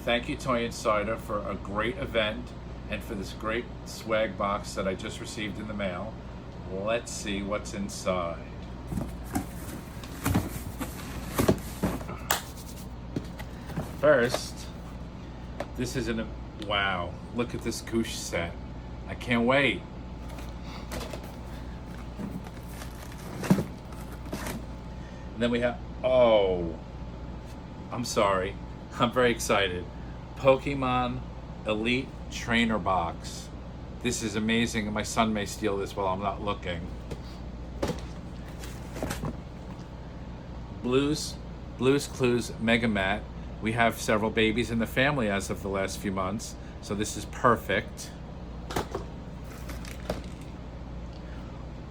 Thank you, Toy Insider, for a great event and for this great swag box that I just received in the mail. Let's see what's inside. First, this is wow, look at this Goosh set. I can't wait. And then we have, oh, I'm sorry. I'm very excited. Pokemon Elite Trainer Box. This is amazing. My son may steal this while I'm not looking. Blues Clues Mega Mat. We have several babies in the family as of the last few months, so this is perfect.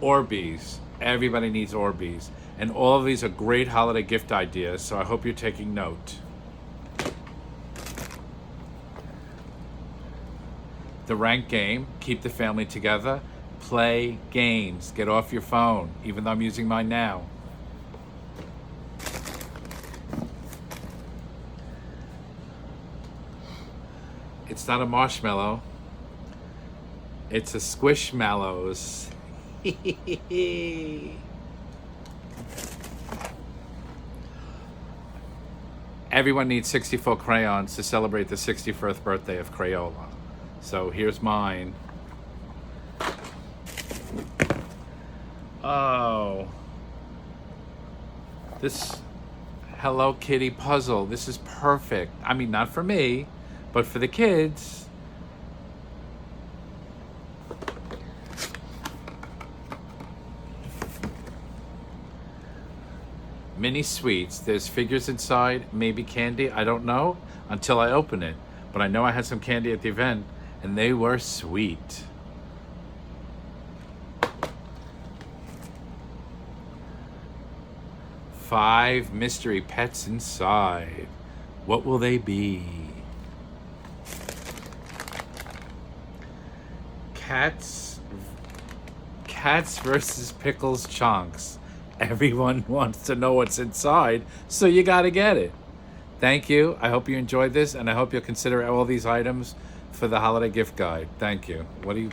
Orbeez. Everybody needs Orbeez. And all of these are great holiday gift ideas, so I hope you're taking note. The Rank Game. Keep the family together. Play games. Get off your phone, even though I'm using mine now. It's not a marshmallow. It's a Squishmallows. Everyone needs 64 crayons to celebrate the 61st birthday of Crayola. So here's mine. Oh. This Hello Kitty puzzle. This is perfect. I mean, not for me, but for the kids. Mini sweets. There's figures inside, maybe candy. I don't know until I open it. But I know I had some candy at the event, and they were sweet. Five mystery pets inside. What will they be? Cats versus Pickles Chunks. Everyone wants to know what's inside, so you gotta get it. Thank you. I hope you enjoyed this, and I hope you'll consider all these items for the holiday gift guide. Thank you. What do you